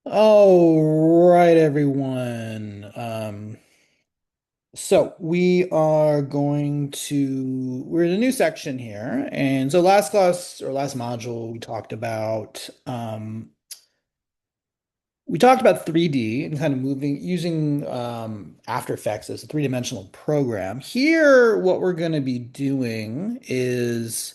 All right, everyone. So we are we're in a new section here. And so last class or last module, we talked about 3D and kind of using After Effects as a three-dimensional program. Here, what we're going to be doing is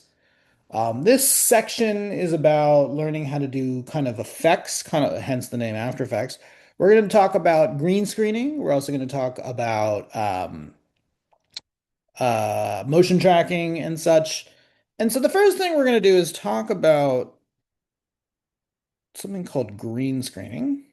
this section is about learning how to do kind of effects, kind of hence the name After Effects. We're going to talk about green screening. We're also going to talk about motion tracking and such. And so the first thing we're going to do is talk about something called green screening.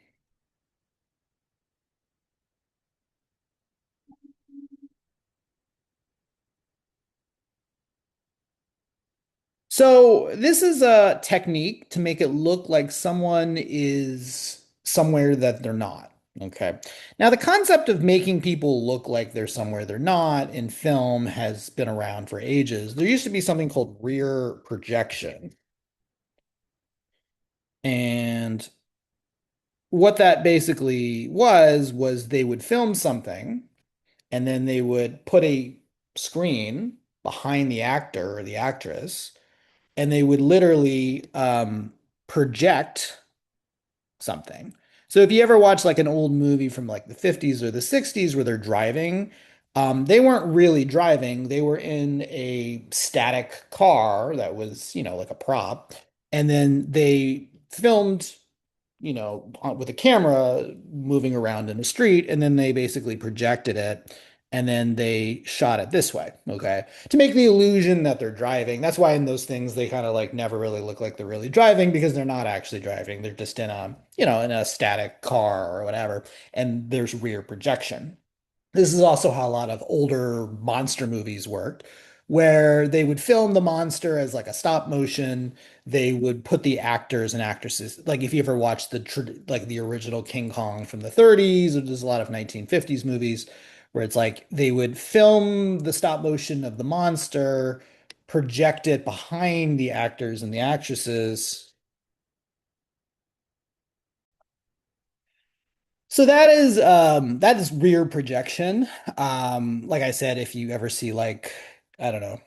So this is a technique to make it look like someone is somewhere that they're not. Okay. Now, the concept of making people look like they're somewhere they're not in film has been around for ages. There used to be something called rear projection. And what that basically was they would film something and then they would put a screen behind the actor or the actress and they would literally project something. So if you ever watch like an old movie from like the 50s or the 60s where they're driving, they weren't really driving. They were in a static car that was, like a prop. And then they filmed with a camera moving around in the street, and then they basically projected it, and then they shot it this way, okay, to make the illusion that they're driving. That's why in those things they kind of like never really look like they're really driving because they're not actually driving. They're just in a static car or whatever, and there's rear projection. This is also how a lot of older monster movies worked, where they would film the monster as like a stop motion. They would put the actors and actresses, like if you ever watched like the original King Kong from the 30s, or there's a lot of 1950s movies where it's like they would film the stop motion of the monster, project it behind the actors and the actresses. So that is rear projection. Like I said, if you ever see like I don't know,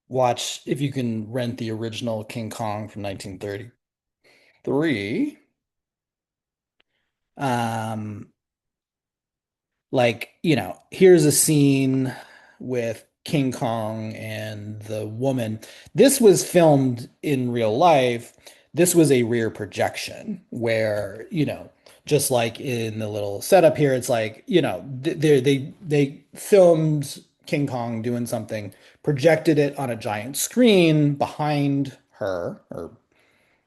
watch if you can rent the original King Kong from 1933. Um, like, here's a scene with King Kong and the woman. This was filmed in real life. This was a rear projection where, just like in the little setup here, it's like, they filmed King Kong doing something, projected it on a giant screen behind her or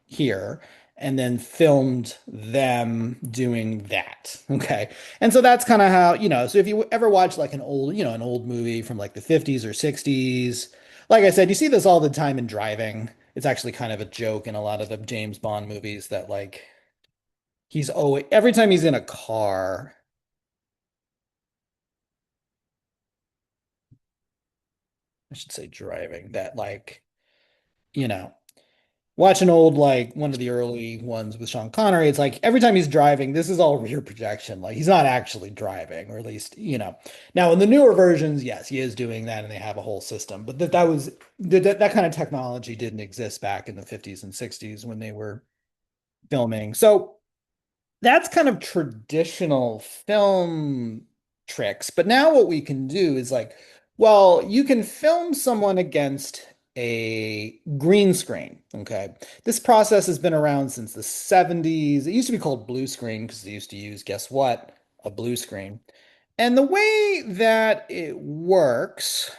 here and then filmed them doing that. Okay. And so that's kind of how, so if you ever watch like an old movie from like the 50s or 60s, like I said, you see this all the time in driving. It's actually kind of a joke in a lot of the James Bond movies that like he's always every time he's in a car, I should say driving, that like, you know, watch an old like one of the early ones with Sean Connery. It's like every time he's driving, this is all rear projection. Like he's not actually driving, or at least, Now in the newer versions, yes, he is doing that, and they have a whole system. But that kind of technology didn't exist back in the 50s and 60s when they were filming. So that's kind of traditional film tricks. But now what we can do is like, well, you can film someone against a green screen. Okay. This process has been around since the 70s. It used to be called blue screen because they used to use, guess what? A blue screen. And the way that it works.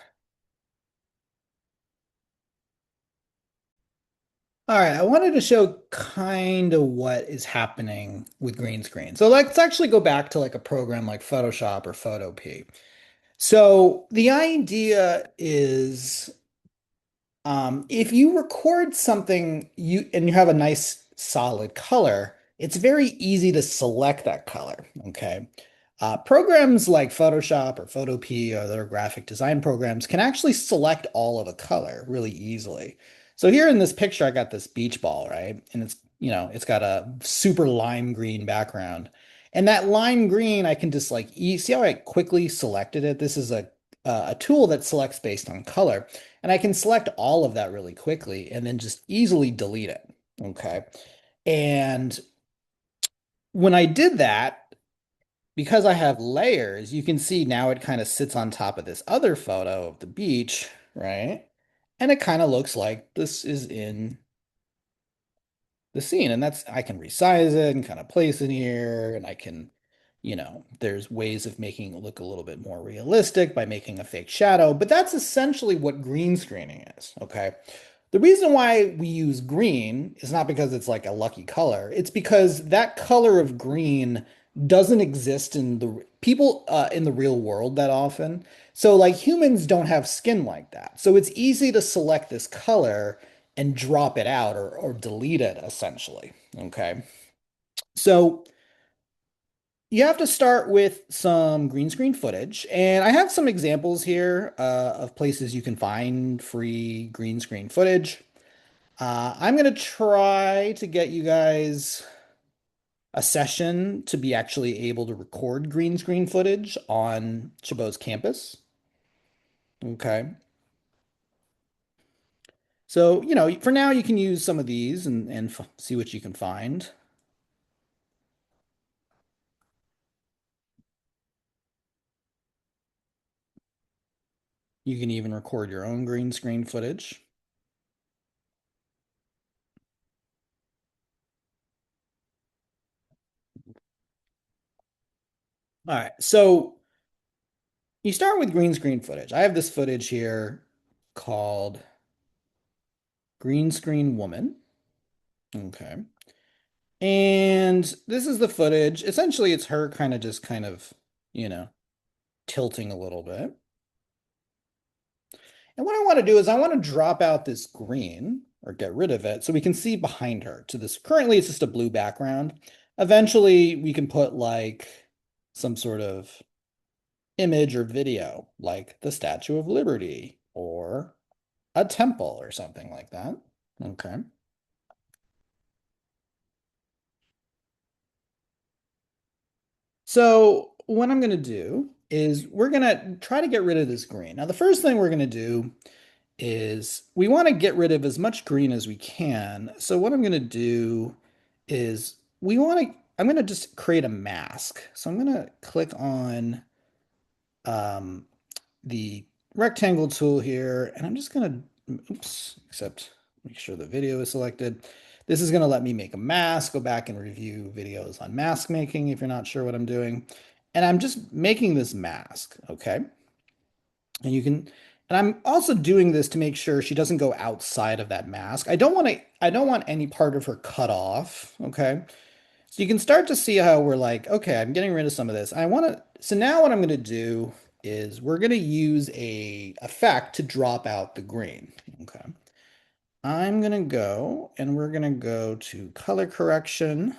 All right, I wanted to show kind of what is happening with green screen. So let's actually go back to like a program like Photoshop or Photopea. So the idea is if you record something and you have a nice solid color, it's very easy to select that color. Okay. Programs like Photoshop or Photopea or other graphic design programs can actually select all of a color really easily. So here in this picture, I got this beach ball, right? And it's it's got a super lime green background. And that lime green, I can just like see how I quickly selected it? This is a tool that selects based on color. And I can select all of that really quickly and then just easily delete it. Okay. And when I did that, because I have layers, you can see now it kind of sits on top of this other photo of the beach, right? And it kind of looks like this is in the scene. And that's, I can resize it and kind of place it here. And I can, there's ways of making it look a little bit more realistic by making a fake shadow. But that's essentially what green screening is. Okay. The reason why we use green is not because it's like a lucky color. It's because that color of green doesn't exist in the people in the real world that often. So like humans don't have skin like that. So it's easy to select this color and drop it out or delete it essentially. Okay. So you have to start with some green screen footage. And I have some examples here of places you can find free green screen footage. I'm going to try to get you guys a session to be actually able to record green screen footage on Chabot's campus. Okay. So, for now, you can use some of these and see what you can find. You can even record your own green screen footage. All right. So you start with green screen footage. I have this footage here called Green Screen Woman. Okay. And this is the footage. Essentially, it's her kind of, you know, tilting a little bit. And what I want to do is I want to drop out this green or get rid of it so we can see behind her to this. Currently, it's just a blue background. Eventually, we can put like some sort of image or video, like the Statue of Liberty or a temple or something like that. Okay. So what I'm going to do is we're going to try to get rid of this green. Now, the first thing we're going to do is we want to get rid of as much green as we can. So what I'm going to do is I'm going to just create a mask. So I'm going to click on um, the rectangle tool here, and I'm just going to, oops, except make sure the video is selected. This is going to let me make a mask, go back and review videos on mask making if you're not sure what I'm doing. And I'm just making this mask, okay? And I'm also doing this to make sure she doesn't go outside of that mask. I don't want any part of her cut off, okay? So you can start to see how we're like, okay, I'm getting rid of some of this. So now what I'm going to do is we're going to use a effect to drop out the green, okay? I'm going to go and we're going to go to color correction,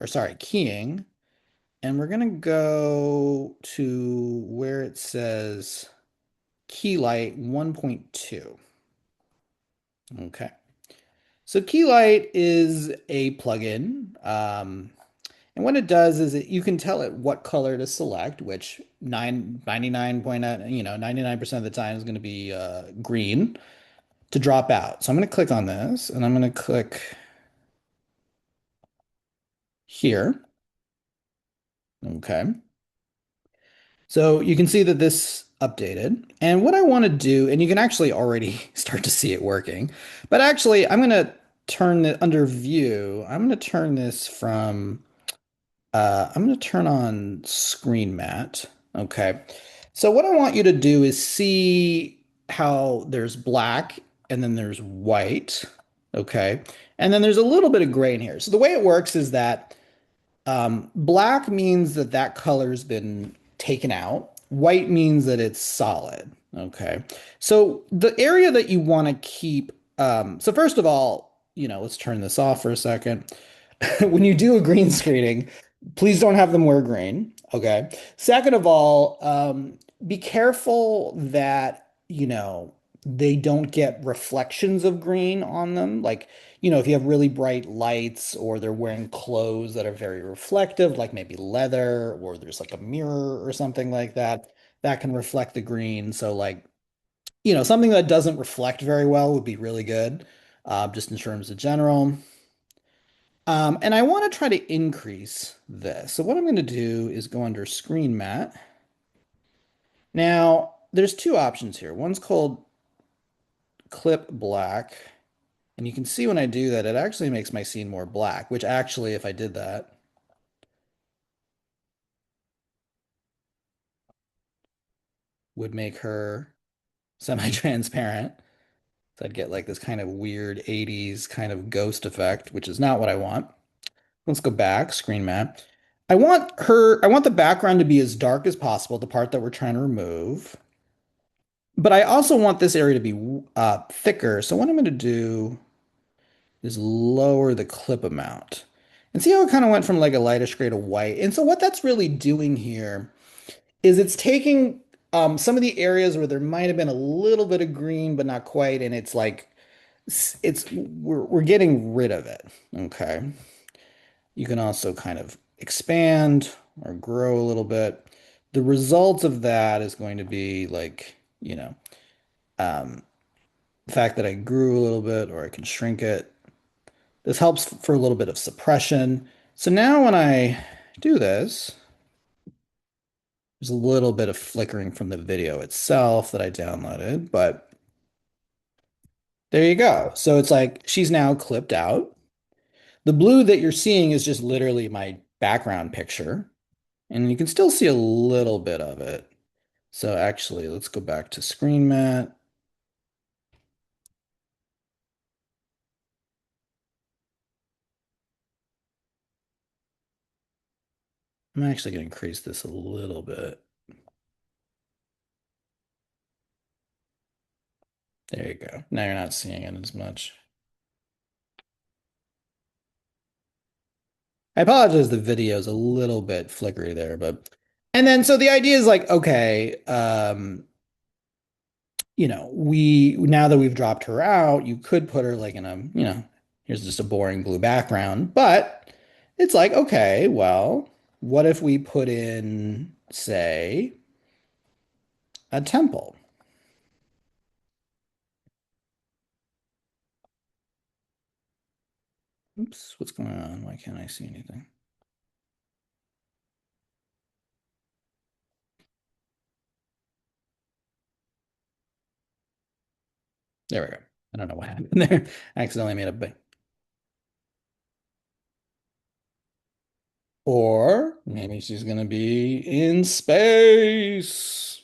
or sorry, keying, and we're going to go to where it says Keylight 1.2. Okay. So Keylight is a plugin. And what it does is you can tell it what color to select, which 99.9, 99% of the time is going to be green to drop out. So I'm going to click on this and I'm going to click here. Okay. So you can see that this updated. And what I want to do, and you can actually already start to see it working, but actually I'm going to turn it under view. I'm going to turn this from I'm going to turn on screen mat. Okay. So what I want you to do is see how there's black and then there's white. Okay. And then there's a little bit of gray in here. So the way it works is that black means that that color's been taken out. White means that it's solid. Okay. So the area that you want to keep, so first of all, let's turn this off for a second. When you do a green screening, please don't have them wear green. Okay. Second of all, be careful that, they don't get reflections of green on them. Like, if you have really bright lights or they're wearing clothes that are very reflective, like maybe leather, or there's like a mirror or something like that, that can reflect the green. So like, something that doesn't reflect very well would be really good, just in terms of general. And I want to try to increase this. So what I'm going to do is go under screen mat. Now, there's two options here. One's called clip black. And you can see when I do that, it actually makes my scene more black, which actually, if I did that, would make her semi-transparent. So I'd get like this kind of weird 80s kind of ghost effect, which is not what I want. Let's go back, screen map. I want the background to be as dark as possible, the part that we're trying to remove. But I also want this area to be thicker. So what I'm going to do is lower the clip amount. And see how it kind of went from like a lightish gray to white. And so what that's really doing here is it's taking some of the areas where there might have been a little bit of green, but not quite, and it's like we're getting rid of it. Okay. You can also kind of expand or grow a little bit. The result of that is going to be like, um, the fact that I grew a little bit or I can shrink it. This helps for a little bit of suppression. So now when I do this, there's a little bit of flickering from the video itself that I downloaded, but there you go. So it's like she's now clipped out. The blue that you're seeing is just literally my background picture, and you can still see a little bit of it. So actually, let's go back to screen mat. I'm actually going to increase this a little bit. There you go. Now you're not seeing it as much. I apologize, the video is a little bit flickery there, but and then so the idea is like, okay, we now that we've dropped her out, you could put her like in a, here's just a boring blue background, but it's like, okay, well, what if we put in, say, a temple? Oops, what's going on? Why can't I see anything? There we go. I don't know what happened there. I accidentally made a big. Or maybe she's gonna be in space.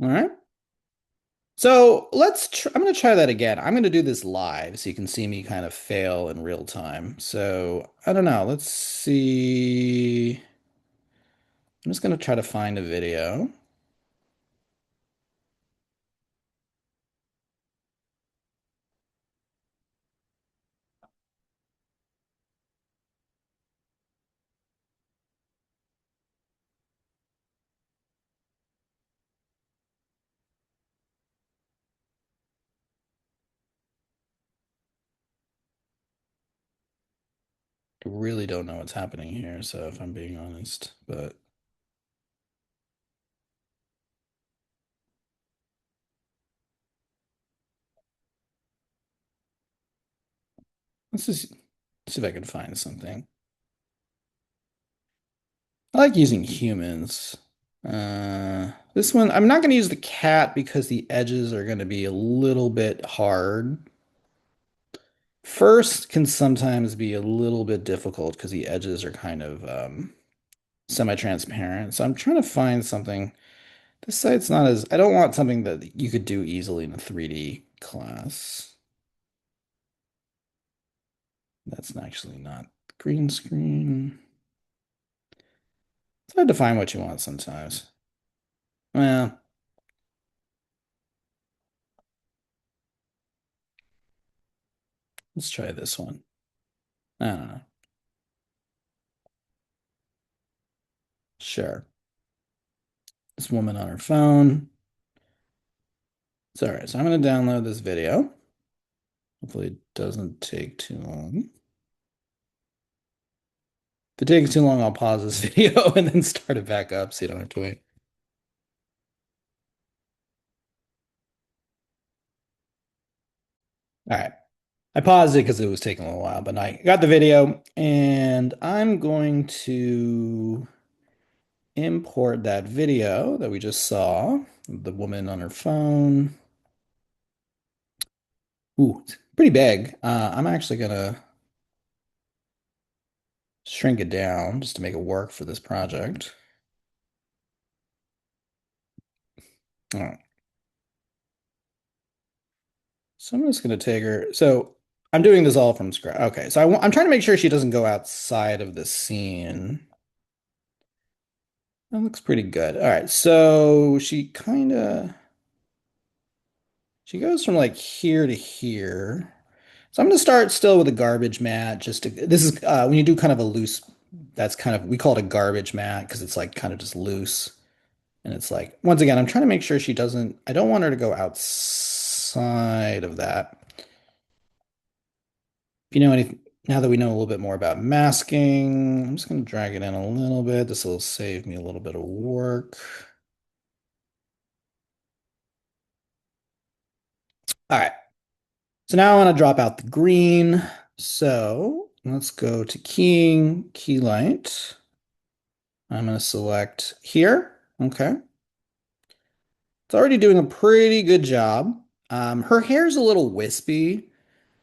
All right. So I'm going to try that again. I'm going to do this live so you can see me kind of fail in real time. So I don't know. Let's see. I'm just going to try to find a video. I really don't know what's happening here, so if I'm being honest, but let's just see if I can find something. I like using humans. This one, I'm not going to use the cat because the edges are going to be a little bit hard. First can sometimes be a little bit difficult because the edges are kind of semi-transparent. So I'm trying to find something. This site's not as, I don't want something that you could do easily in a 3D class. That's actually not green screen. It's hard to find what you want sometimes. Well, let's try this one. I don't know. Sure. This woman on her phone. It's all right. So I'm going to download this video. Hopefully it doesn't take too long. If it takes too long, I'll pause this video and then start it back up so you don't have to wait. All right. I paused it because it was taking a little while, but I got the video and I'm going to import that video that we just saw, the woman on her phone. Ooh, it's pretty big. I'm actually gonna shrink it down just to make it work for this project. All right. So I'm just gonna take her. So I'm doing this all from scratch. Okay, so I'm trying to make sure she doesn't go outside of the scene. That looks pretty good. All right, so she goes from like here to here. So I'm gonna start still with a garbage mat. This is when you do kind of a loose. That's kind of we call it a garbage mat because it's like kind of just loose. And it's like, once again, I'm trying to make sure she doesn't, I don't want her to go outside of that. If you know anything, now that we know a little bit more about masking, I'm just going to drag it in a little bit. This will save me a little bit of work. All right. So now I want to drop out the green. So let's go to keying, key light. I'm going to select here. Okay. It's already doing a pretty good job. Her hair's a little wispy.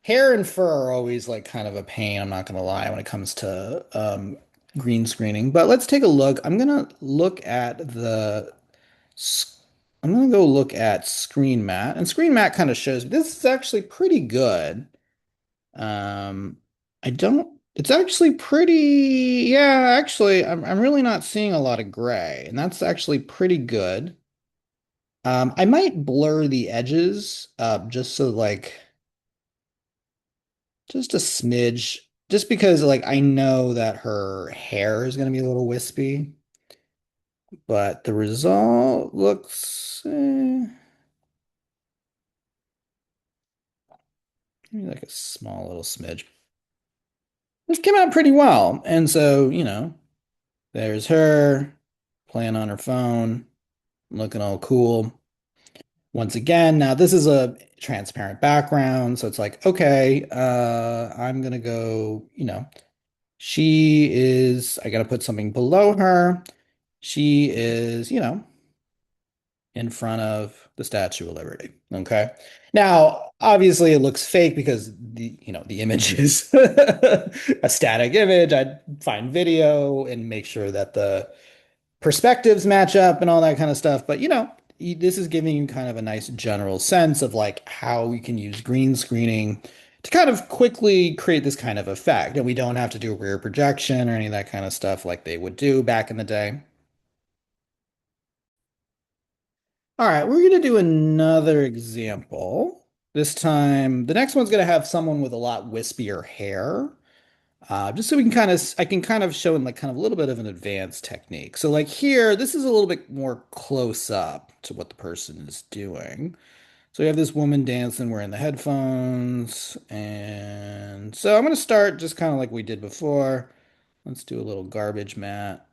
Hair and fur are always like kind of a pain, I'm not gonna lie, when it comes to green screening. But let's take a look. I'm gonna go look at Screen Mat, and Screen Mat kind of shows this is actually pretty good. Um, I don't. It's actually pretty. Yeah, actually, I'm really not seeing a lot of gray, and that's actually pretty good. I might blur the edges, just so like. Just a smidge, just because like I know that her hair is going to be a little wispy, but the result looks maybe like a small little smidge. This came out pretty well. And so, there's her playing on her phone, looking all cool. Once again, now this is a transparent background, so it's like, okay, I'm gonna go, I gotta put something below her. She is, in front of the Statue of Liberty. Okay. Now, obviously it looks fake because the image is a static image. I'd find video and make sure that the perspectives match up and all that kind of stuff. But this is giving you kind of a nice general sense of like how we can use green screening to kind of quickly create this kind of effect. And we don't have to do rear projection or any of that kind of stuff like they would do back in the day. All right, we're going to do another example. This time, the next one's going to have someone with a lot wispier hair. Just so I can kind of show in like kind of a little bit of an advanced technique. So like here, this is a little bit more close up to what the person is doing. So we have this woman dancing wearing the headphones. And so I'm going to start just kind of like we did before. Let's do a little garbage mat.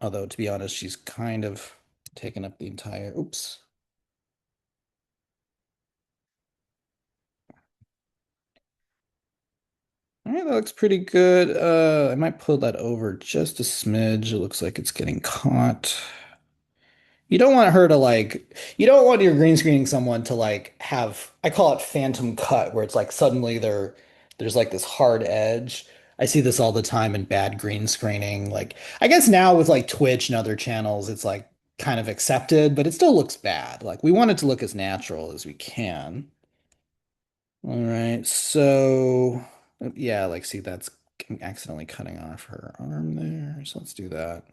Although to be honest, she's kind of taking up the entire, oops. All right, that looks pretty good. I might pull that over just a smidge. It looks like it's getting caught. You don't want your green screening someone to like have, I call it phantom cut, where it's like suddenly there's like this hard edge. I see this all the time in bad green screening. Like, I guess now with like Twitch and other channels, it's like kind of accepted, but it still looks bad. Like, we want it to look as natural as we can. All right, so yeah, like see that's accidentally cutting off her arm there. So let's do that.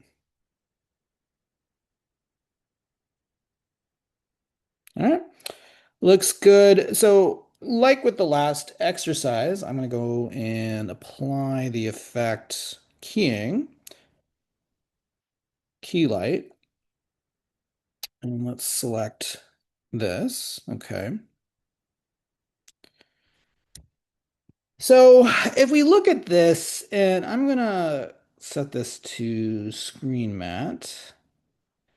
All right, looks good. So like with the last exercise, I'm gonna go and apply the effect keying. key light. And let's select this. Okay. So if we look at this, and I'm gonna set this to screen matte.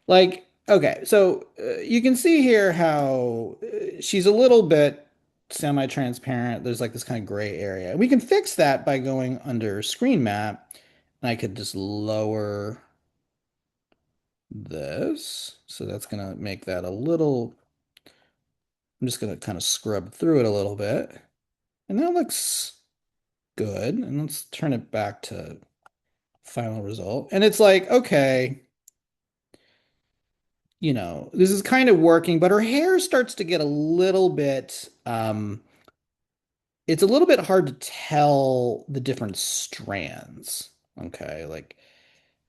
Like, okay, so you can see here how she's a little bit semi-transparent. There's like this kind of gray area. We can fix that by going under screen map. And I could just lower this. So that's gonna make that a little, I'm just gonna kind of scrub through it a little bit. And that looks good. And let's turn it back to final result. And it's like, okay, this is kind of working, but her hair starts to get a little bit, it's a little bit hard to tell the different strands. Okay, like,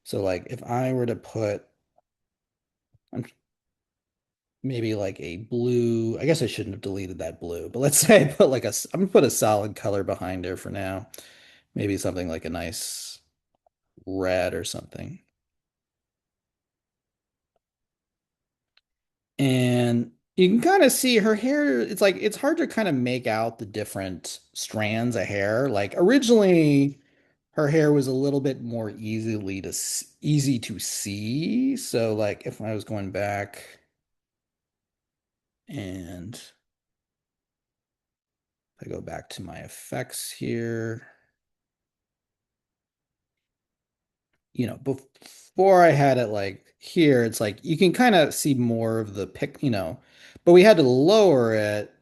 so like if I were to put um, maybe like a blue, I guess I shouldn't have deleted that blue, but let's say I put like I'm gonna put a solid color behind her for now. Maybe something like a nice red or something. And you can kind of see her hair. It's like it's hard to kind of make out the different strands of hair. Like originally, her hair was a little bit more easy to see. So like if I was going back and I go back to my effects here, before I had it like here, it's like you can kind of see more of the but we had to lower it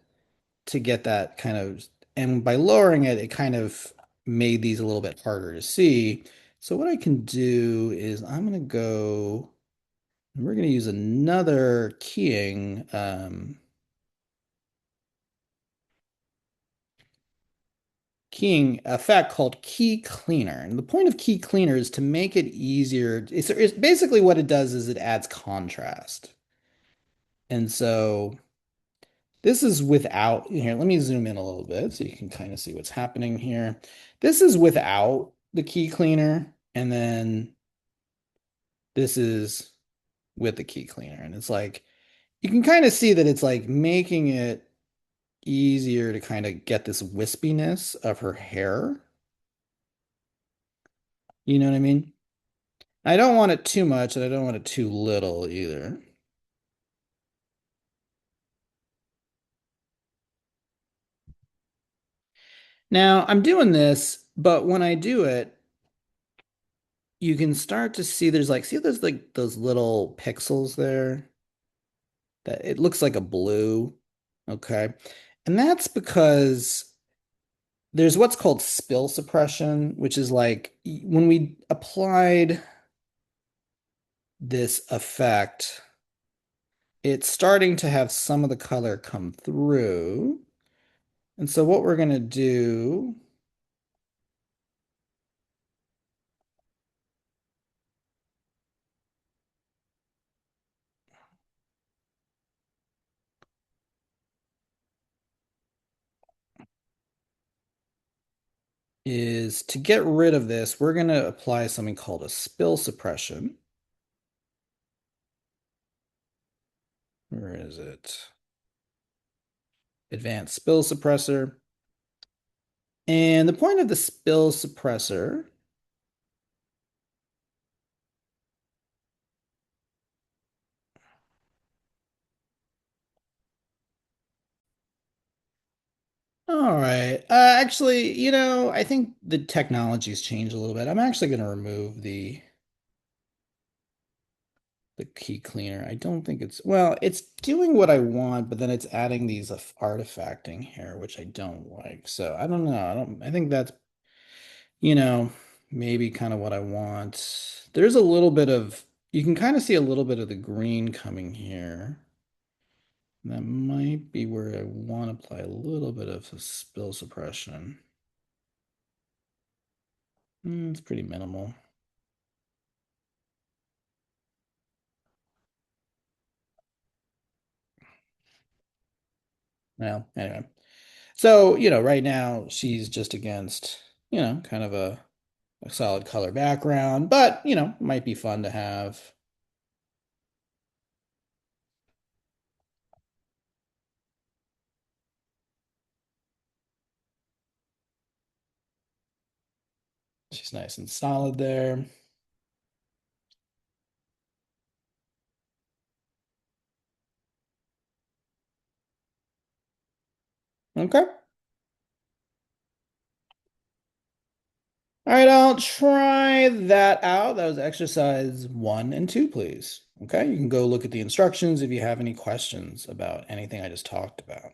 to get that kind of, and by lowering it, it kind of made these a little bit harder to see. So what I can do is I'm going to go, and we're going to use another keying effect called key cleaner. And the point of key cleaner is to make it easier. It's basically what it does is it adds contrast. And so this is without, here, let me zoom in a little bit so you can kind of see what's happening here. This is without the key cleaner, and then this is with the key cleaner. And it's like, you can kind of see that it's like making it easier to kind of get this wispiness of her hair. You know what I mean? I don't want it too much, and I don't want it too little either. Now, I'm doing this, but when I do it, you can start to see there's like those little pixels there that it looks like a blue. Okay. And that's because there's what's called spill suppression, which is like when we applied this effect, it's starting to have some of the color come through. And so what we're going to do is to get rid of this, we're going to apply something called a spill suppression. Where is it? Advanced spill suppressor. And the point of the spill suppressor, all right. Actually, I think the technology's changed a little bit. I'm actually going to remove the key cleaner. I don't think it's doing what I want, but then it's adding these artifacting here, which I don't like. So I don't know. I think that's, you know, maybe kind of what I want. There's a little bit of, you can kind of see a little bit of the green coming here. That might be where I want to apply a little bit of spill suppression. It's pretty minimal. Well, anyway. So, right now she's just against, kind of a solid color background, but, might be fun to have. She's nice and solid there. Okay. All right, I'll try that out. That was exercise 1 and 2, please. Okay, you can go look at the instructions if you have any questions about anything I just talked about.